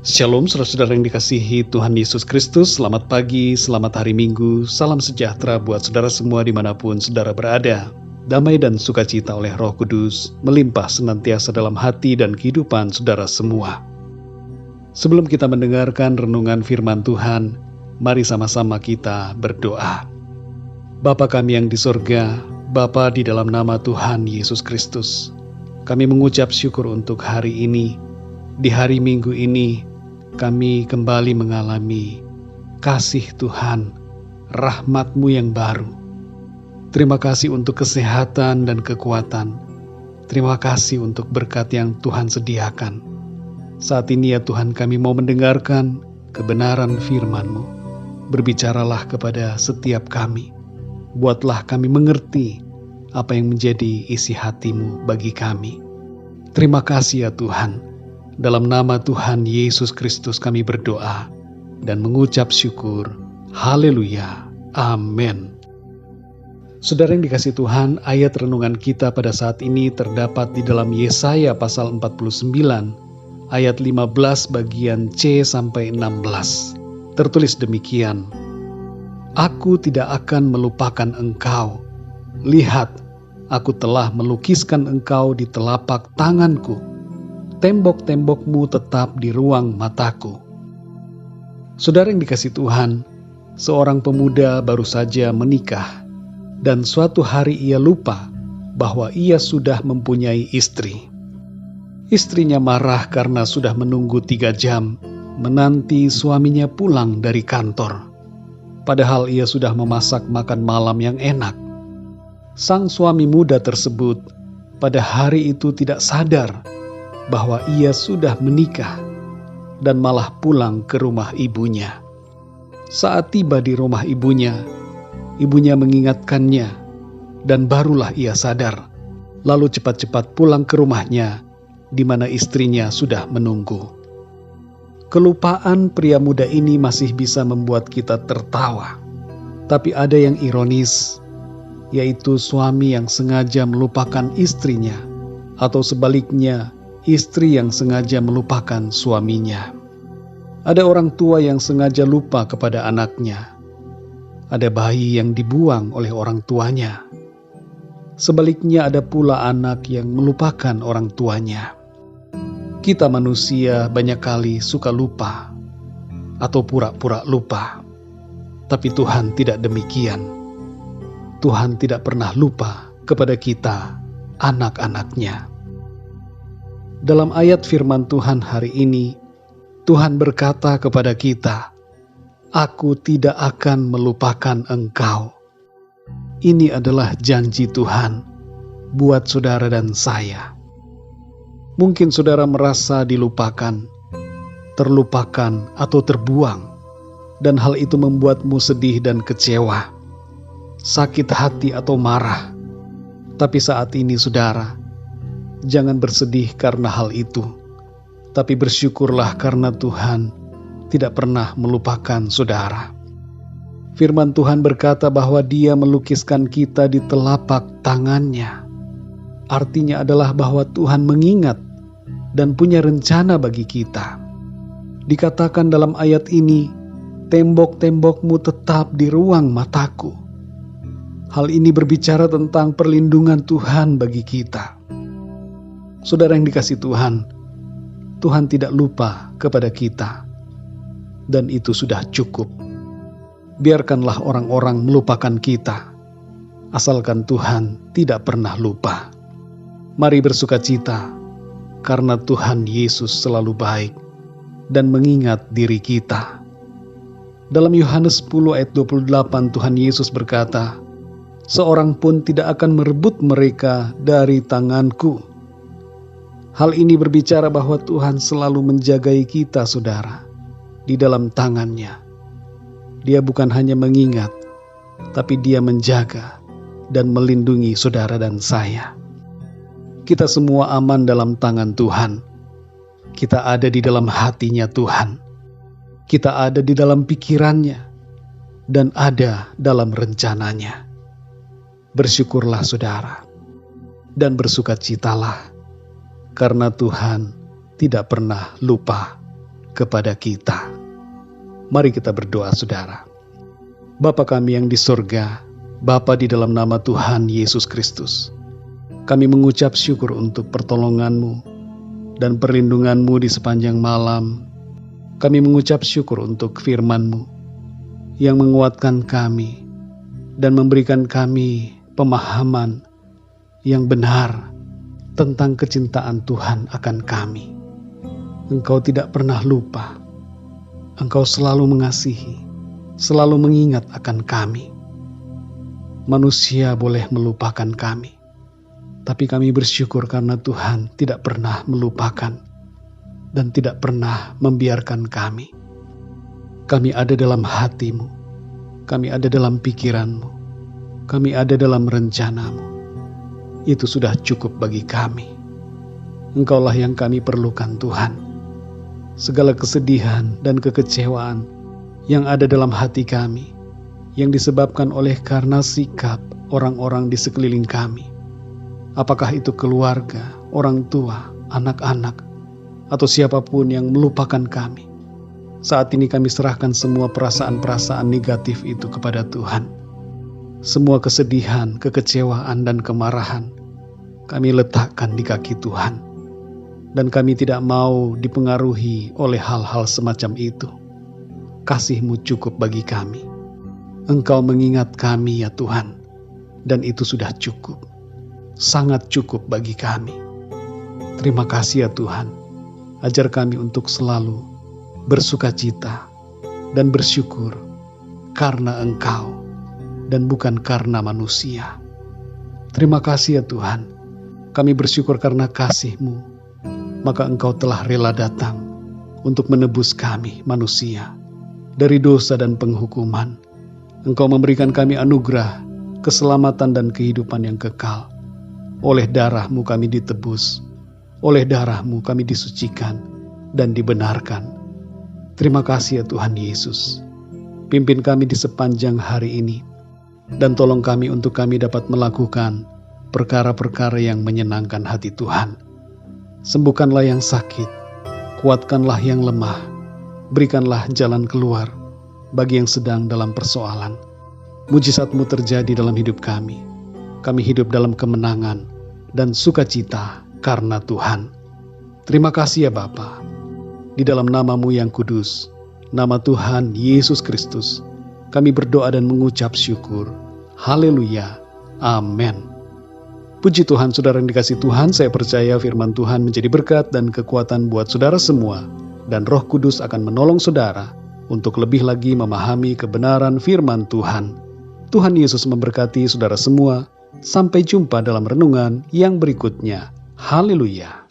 Shalom saudara-saudara yang dikasihi Tuhan Yesus Kristus. Selamat pagi, selamat hari Minggu. Salam sejahtera buat saudara semua dimanapun saudara berada. Damai dan sukacita oleh Roh Kudus melimpah senantiasa dalam hati dan kehidupan saudara semua. Sebelum kita mendengarkan renungan firman Tuhan, mari sama-sama kita berdoa. Bapa kami yang di sorga, Bapa di dalam nama Tuhan Yesus Kristus, kami mengucap syukur untuk hari ini. Di hari Minggu ini, kami kembali mengalami kasih Tuhan, rahmat-Mu yang baru. Terima kasih untuk kesehatan dan kekuatan. Terima kasih untuk berkat yang Tuhan sediakan. Saat ini ya Tuhan, kami mau mendengarkan kebenaran firman-Mu. Berbicaralah kepada setiap kami. Buatlah kami mengerti apa yang menjadi isi hati-Mu bagi kami. Terima kasih ya Tuhan. Dalam nama Tuhan Yesus Kristus kami berdoa dan mengucap syukur. Haleluya. Amin. Saudara yang dikasihi Tuhan, ayat renungan kita pada saat ini terdapat di dalam Yesaya pasal 49, ayat 15 bagian C sampai 16. Tertulis demikian. Aku tidak akan melupakan engkau. Lihat, aku telah melukiskan engkau di telapak tanganku. Tembok-tembokmu tetap di ruang mataku. Saudara yang dikasihi Tuhan, seorang pemuda baru saja menikah, dan suatu hari ia lupa bahwa ia sudah mempunyai istri. Istrinya marah karena sudah menunggu 3 jam menanti suaminya pulang dari kantor. Padahal ia sudah memasak makan malam yang enak. Sang suami muda tersebut pada hari itu tidak sadar bahwa ia sudah menikah dan malah pulang ke rumah ibunya. Saat tiba di rumah ibunya mengingatkannya dan barulah ia sadar. Lalu cepat-cepat pulang ke rumahnya di mana istrinya sudah menunggu. Kelupaan pria muda ini masih bisa membuat kita tertawa. Tapi ada yang ironis, yaitu suami yang sengaja melupakan istrinya atau sebaliknya istri yang sengaja melupakan suaminya. Ada orang tua yang sengaja lupa kepada anaknya. Ada bayi yang dibuang oleh orang tuanya. Sebaliknya ada pula anak yang melupakan orang tuanya. Kita manusia banyak kali suka lupa atau pura-pura lupa. Tapi Tuhan tidak demikian. Tuhan tidak pernah lupa kepada kita, anak-anaknya. Dalam ayat firman Tuhan hari ini, Tuhan berkata kepada kita, "Aku tidak akan melupakan engkau." Ini adalah janji Tuhan buat saudara dan saya. Mungkin saudara merasa dilupakan, terlupakan atau terbuang, dan hal itu membuatmu sedih dan kecewa, sakit hati atau marah. Tapi saat ini saudara, jangan bersedih karena hal itu, tapi bersyukurlah karena Tuhan tidak pernah melupakan saudara. Firman Tuhan berkata bahwa Dia melukiskan kita di telapak tangannya. Artinya adalah bahwa Tuhan mengingat dan punya rencana bagi kita. Dikatakan dalam ayat ini, tembok-tembokmu tetap di ruang mataku. Hal ini berbicara tentang perlindungan Tuhan bagi kita. Saudara yang dikasihi Tuhan, Tuhan tidak lupa kepada kita, dan itu sudah cukup. Biarkanlah orang-orang melupakan kita, asalkan Tuhan tidak pernah lupa. Mari bersukacita, karena Tuhan Yesus selalu baik dan mengingat diri kita. Dalam Yohanes 10 ayat 28 Tuhan Yesus berkata, "Seorang pun tidak akan merebut mereka dari tanganku." Hal ini berbicara bahwa Tuhan selalu menjagai kita, saudara, di dalam tangannya. Dia bukan hanya mengingat, tapi Dia menjaga dan melindungi saudara dan saya. Kita semua aman dalam tangan Tuhan. Kita ada di dalam hatinya Tuhan. Kita ada di dalam pikirannya dan ada dalam rencananya. Bersyukurlah saudara dan bersukacitalah, karena Tuhan tidak pernah lupa kepada kita. Mari kita berdoa, saudara. Bapa kami yang di surga, Bapa di dalam nama Tuhan Yesus Kristus, kami mengucap syukur untuk pertolongan-Mu dan perlindungan-Mu di sepanjang malam. Kami mengucap syukur untuk firman-Mu yang menguatkan kami dan memberikan kami pemahaman yang benar tentang kecintaan Tuhan akan kami. Engkau tidak pernah lupa. Engkau selalu mengasihi, selalu mengingat akan kami. Manusia boleh melupakan kami, tapi kami bersyukur karena Tuhan tidak pernah melupakan dan tidak pernah membiarkan kami. Kami ada dalam hati-Mu, kami ada dalam pikiran-Mu, kami ada dalam rencana-Mu. Itu sudah cukup bagi kami. Engkaulah yang kami perlukan, Tuhan. Segala kesedihan dan kekecewaan yang ada dalam hati kami, yang disebabkan oleh karena sikap orang-orang di sekeliling kami, apakah itu keluarga, orang tua, anak-anak, atau siapapun yang melupakan kami. Saat ini kami serahkan semua perasaan-perasaan negatif itu kepada Tuhan. Semua kesedihan, kekecewaan, dan kemarahan kami letakkan di kaki Tuhan. Dan kami tidak mau dipengaruhi oleh hal-hal semacam itu. Kasih-Mu cukup bagi kami. Engkau mengingat kami ya Tuhan, dan itu sudah cukup, sangat cukup bagi kami. Terima kasih ya Tuhan, ajar kami untuk selalu bersukacita dan bersyukur karena Engkau dan bukan karena manusia. Terima kasih ya Tuhan, kami bersyukur karena kasih-Mu, maka Engkau telah rela datang untuk menebus kami manusia dari dosa dan penghukuman. Engkau memberikan kami anugerah, keselamatan dan kehidupan yang kekal. Oleh darah-Mu kami ditebus, oleh darah-Mu kami disucikan dan dibenarkan. Terima kasih ya Tuhan Yesus. Pimpin kami di sepanjang hari ini, dan tolong kami untuk kami dapat melakukan perkara-perkara yang menyenangkan hati Tuhan. Sembuhkanlah yang sakit, kuatkanlah yang lemah, berikanlah jalan keluar bagi yang sedang dalam persoalan. Mujizat-Mu terjadi dalam hidup kami. Kami hidup dalam kemenangan dan sukacita karena Tuhan. Terima kasih ya Bapa. Di dalam nama-Mu yang kudus, nama Tuhan Yesus Kristus, kami berdoa dan mengucap syukur. Haleluya. Amin. Puji Tuhan, saudara yang dikasihi Tuhan, saya percaya firman Tuhan menjadi berkat dan kekuatan buat saudara semua, dan Roh Kudus akan menolong saudara untuk lebih lagi memahami kebenaran firman Tuhan. Tuhan Yesus memberkati saudara semua. Sampai jumpa dalam renungan yang berikutnya. Haleluya.